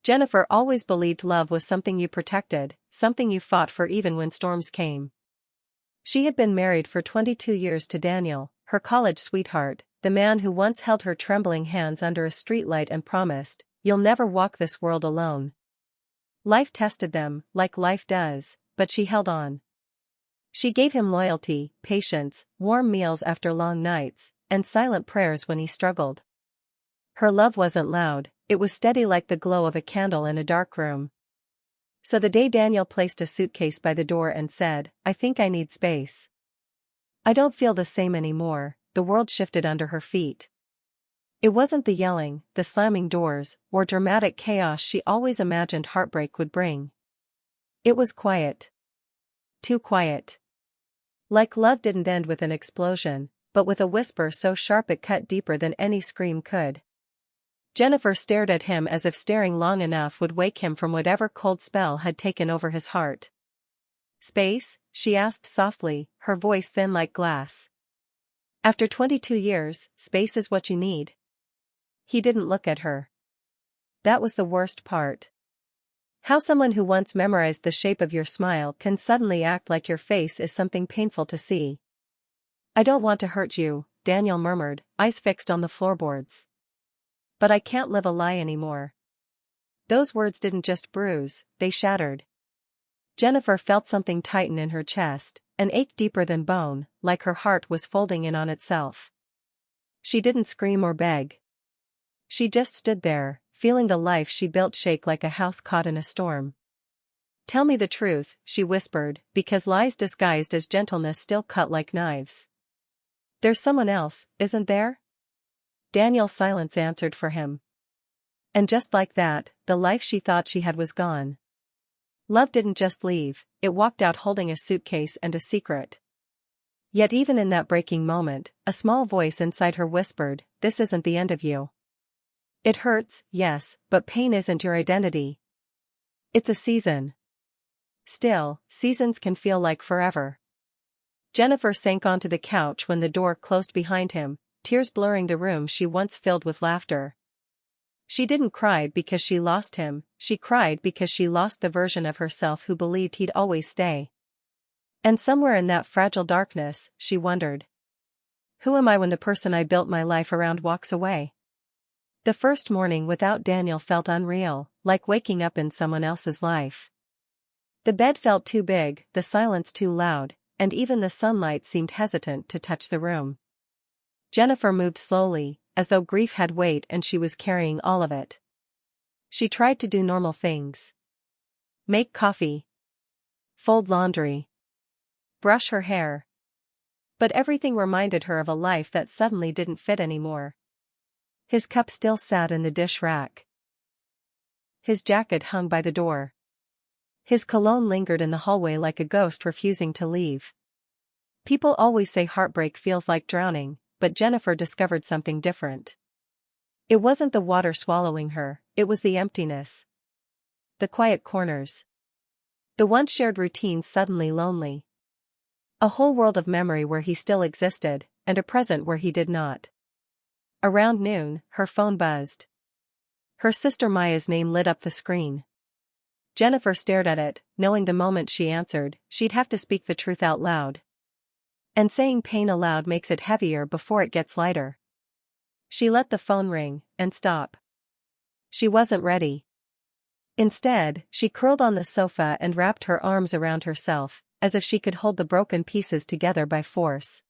Jennifer always believed love was something you protected, something you fought for even when storms came. She had been married for 22 years to Daniel, her college sweetheart, the man who once held her trembling hands under a streetlight and promised, "You'll never walk this world alone." Life tested them, like life does, but she held on. She gave him loyalty, patience, warm meals after long nights, and silent prayers when he struggled. Her love wasn't loud, it was steady like the glow of a candle in a dark room. So the day Daniel placed a suitcase by the door and said, "I think I need space. I don't feel the same anymore," the world shifted under her feet. It wasn't the yelling, the slamming doors, or dramatic chaos she always imagined heartbreak would bring. It was quiet. Too quiet. Like love didn't end with an explosion, but with a whisper so sharp it cut deeper than any scream could. Jennifer stared at him as if staring long enough would wake him from whatever cold spell had taken over his heart. "Space?" she asked softly, her voice thin like glass. "After 22 years, space is what you need." He didn't look at her. That was the worst part. How someone who once memorized the shape of your smile can suddenly act like your face is something painful to see. "I don't want to hurt you," Daniel murmured, eyes fixed on the floorboards. "But I can't live a lie anymore." Those words didn't just bruise, they shattered. Jennifer felt something tighten in her chest, an ache deeper than bone, like her heart was folding in on itself. She didn't scream or beg. She just stood there, feeling the life she built shake like a house caught in a storm. "Tell me the truth," she whispered, because lies disguised as gentleness still cut like knives. "There's someone else, isn't there?" Daniel's silence answered for him. And just like that, the life she thought she had was gone. Love didn't just leave, it walked out holding a suitcase and a secret. Yet even in that breaking moment, a small voice inside her whispered, "This isn't the end of you. It hurts, yes, but pain isn't your identity. It's a season." Still, seasons can feel like forever. Jennifer sank onto the couch when the door closed behind him, tears blurring the room she once filled with laughter. She didn't cry because she lost him, she cried because she lost the version of herself who believed he'd always stay. And somewhere in that fragile darkness, she wondered, who am I when the person I built my life around walks away? The first morning without Daniel felt unreal, like waking up in someone else's life. The bed felt too big, the silence too loud, and even the sunlight seemed hesitant to touch the room. Jennifer moved slowly, as though grief had weight and she was carrying all of it. She tried to do normal things. Make coffee. Fold laundry. Brush her hair. But everything reminded her of a life that suddenly didn't fit anymore. His cup still sat in the dish rack. His jacket hung by the door. His cologne lingered in the hallway like a ghost refusing to leave. People always say heartbreak feels like drowning, but Jennifer discovered something different. It wasn't the water swallowing her, it was the emptiness. The quiet corners. The once shared routines suddenly lonely. A whole world of memory where he still existed, and a present where he did not. Around noon, her phone buzzed. Her sister Maya's name lit up the screen. Jennifer stared at it, knowing the moment she answered, she'd have to speak the truth out loud. And saying pain aloud makes it heavier before it gets lighter. She let the phone ring, and stop. She wasn't ready. Instead, she curled on the sofa and wrapped her arms around herself, as if she could hold the broken pieces together by force.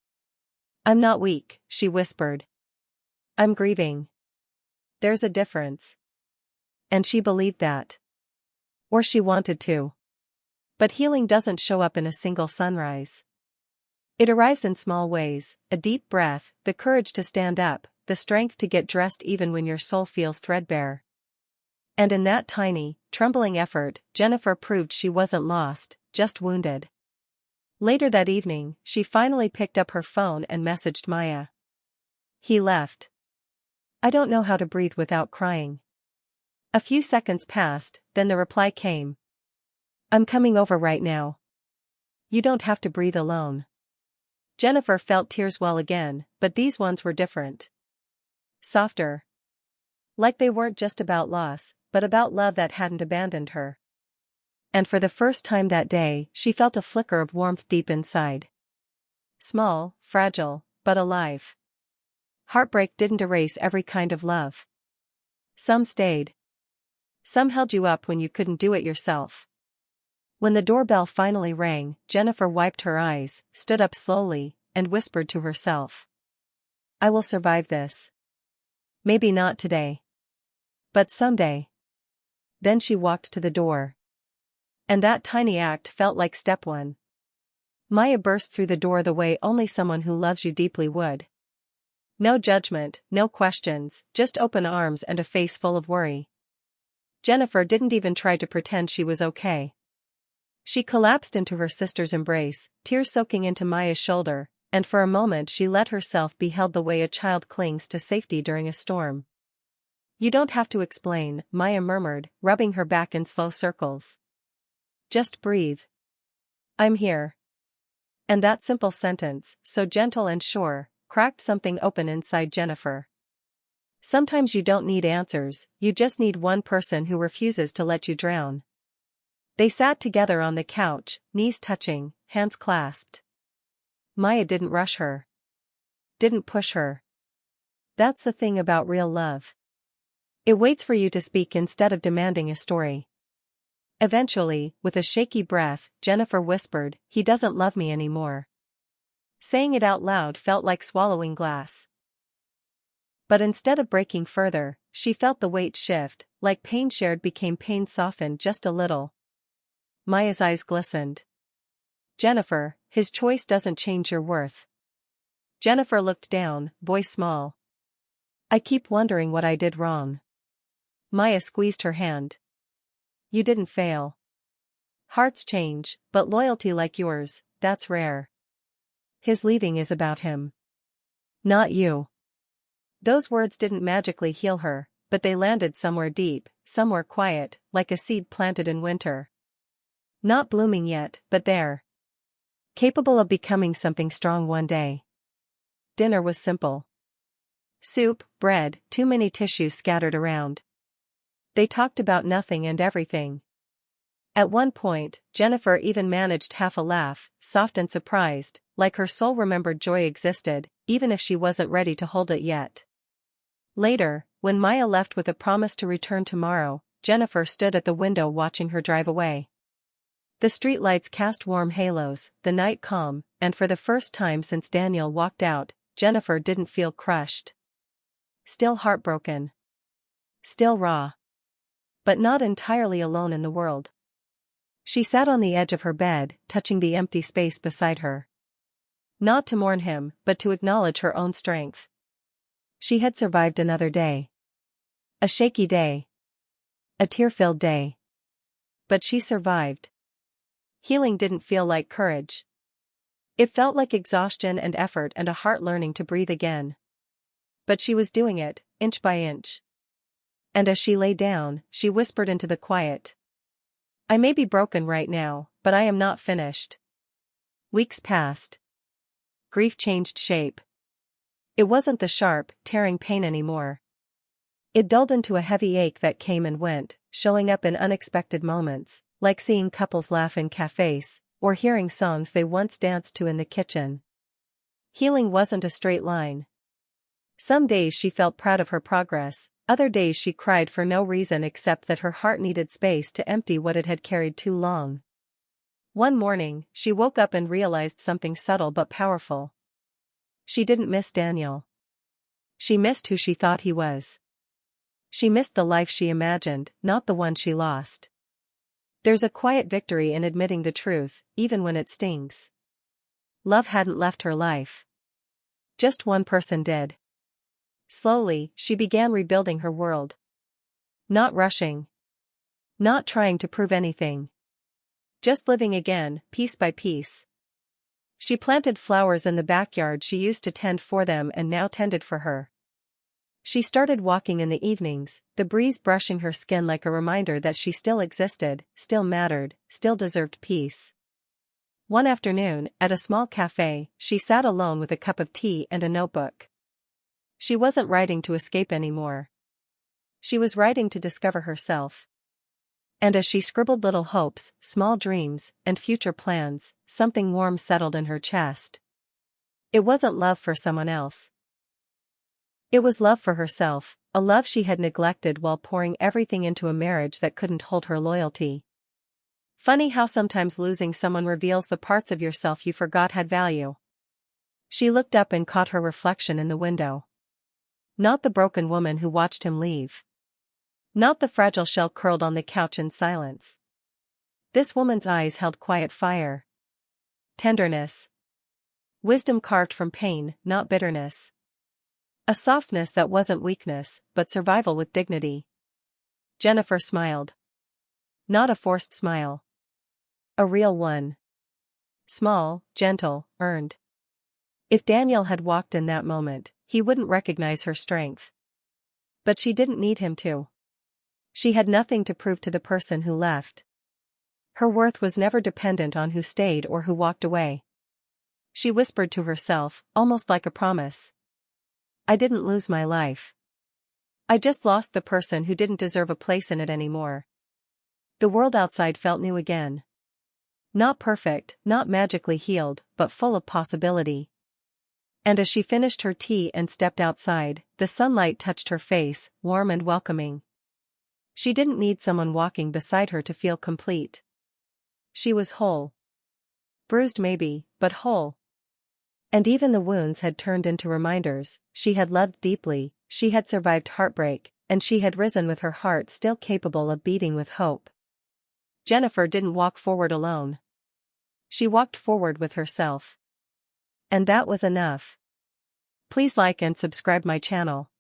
"I'm not weak," she whispered. "I'm grieving. There's a difference." And she believed that. Or she wanted to. But healing doesn't show up in a single sunrise. It arrives in small ways, a deep breath, the courage to stand up, the strength to get dressed even when your soul feels threadbare. And in that tiny, trembling effort, Jennifer proved she wasn't lost, just wounded. Later that evening, she finally picked up her phone and messaged Maya. "He left. I don't know how to breathe without crying." A few seconds passed, then the reply came. "I'm coming over right now. You don't have to breathe alone." Jennifer felt tears well again, but these ones were different. Softer. Like they weren't just about loss, but about love that hadn't abandoned her. And for the first time that day, she felt a flicker of warmth deep inside. Small, fragile, but alive. Heartbreak didn't erase every kind of love. Some stayed. Some held you up when you couldn't do it yourself. When the doorbell finally rang, Jennifer wiped her eyes, stood up slowly, and whispered to herself. I will survive this. Maybe not today. But someday. Then she walked to the door. And that tiny act felt like step one. Maya burst through the door the way only someone who loves you deeply would. No judgment, no questions, just open arms and a face full of worry. Jennifer didn't even try to pretend she was okay. She collapsed into her sister's embrace, tears soaking into Maya's shoulder, and for a moment she let herself be held the way a child clings to safety during a storm. You don't have to explain, Maya murmured, rubbing her back in slow circles. Just breathe. I'm here. And that simple sentence, so gentle and sure, cracked something open inside Jennifer. Sometimes you don't need answers, you just need one person who refuses to let you drown. They sat together on the couch, knees touching, hands clasped. Maya didn't rush her. Didn't push her. That's the thing about real love. It waits for you to speak instead of demanding a story. Eventually, with a shaky breath, Jennifer whispered, "He doesn't love me anymore." Saying it out loud felt like swallowing glass. But instead of breaking further, she felt the weight shift, like pain shared became pain softened just a little. Maya's eyes glistened. Jennifer, his choice doesn't change your worth. Jennifer looked down, voice small. I keep wondering what I did wrong. Maya squeezed her hand. You didn't fail. Hearts change, but loyalty like yours, that's rare. His leaving is about him. Not you. Those words didn't magically heal her, but they landed somewhere deep, somewhere quiet, like a seed planted in winter. Not blooming yet, but there. Capable of becoming something strong one day. Dinner was simple. Soup, bread, too many tissues scattered around. They talked about nothing and everything. At one point, Jennifer even managed half a laugh, soft and surprised, like her soul remembered joy existed, even if she wasn't ready to hold it yet. Later, when Maya left with a promise to return tomorrow, Jennifer stood at the window watching her drive away. The streetlights cast warm halos, the night calm, and for the first time since Daniel walked out, Jennifer didn't feel crushed. Still heartbroken. Still raw. But not entirely alone in the world. She sat on the edge of her bed, touching the empty space beside her. Not to mourn him, but to acknowledge her own strength. She had survived another day. A shaky day. A tear-filled day. But she survived. Healing didn't feel like courage. It felt like exhaustion and effort and a heart learning to breathe again. But she was doing it, inch by inch. And as she lay down, she whispered into the quiet. I may be broken right now, but I am not finished. Weeks passed. Grief changed shape. It wasn't the sharp, tearing pain anymore. It dulled into a heavy ache that came and went, showing up in unexpected moments, like seeing couples laugh in cafes, or hearing songs they once danced to in the kitchen. Healing wasn't a straight line. Some days she felt proud of her progress, other days she cried for no reason except that her heart needed space to empty what it had carried too long. One morning, she woke up and realized something subtle but powerful. She didn't miss Daniel. She missed who she thought he was. She missed the life she imagined, not the one she lost. There's a quiet victory in admitting the truth, even when it stings. Love hadn't left her life. Just one person did. Slowly, she began rebuilding her world. Not rushing. Not trying to prove anything. Just living again, piece by piece. She planted flowers in the backyard she used to tend for them and now tended for her. She started walking in the evenings, the breeze brushing her skin like a reminder that she still existed, still mattered, still deserved peace. One afternoon, at a small cafe, she sat alone with a cup of tea and a notebook. She wasn't writing to escape anymore. She was writing to discover herself. And as she scribbled little hopes, small dreams, and future plans, something warm settled in her chest. It wasn't love for someone else. It was love for herself, a love she had neglected while pouring everything into a marriage that couldn't hold her loyalty. Funny how sometimes losing someone reveals the parts of yourself you forgot had value. She looked up and caught her reflection in the window. Not the broken woman who watched him leave. Not the fragile shell curled on the couch in silence. This woman's eyes held quiet fire. Tenderness. Wisdom carved from pain, not bitterness. A softness that wasn't weakness, but survival with dignity. Jennifer smiled. Not a forced smile. A real one. Small, gentle, earned. If Daniel had walked in that moment, he wouldn't recognize her strength. But she didn't need him to. She had nothing to prove to the person who left. Her worth was never dependent on who stayed or who walked away. She whispered to herself, almost like a promise. I didn't lose my life. I just lost the person who didn't deserve a place in it anymore. The world outside felt new again. Not perfect, not magically healed, but full of possibility. And as she finished her tea and stepped outside, the sunlight touched her face, warm and welcoming. She didn't need someone walking beside her to feel complete. She was whole. Bruised maybe, but whole. And even the wounds had turned into reminders. She had loved deeply, she had survived heartbreak, and she had risen with her heart still capable of beating with hope. Jennifer didn't walk forward alone. She walked forward with herself. And that was enough. Please like and subscribe my channel.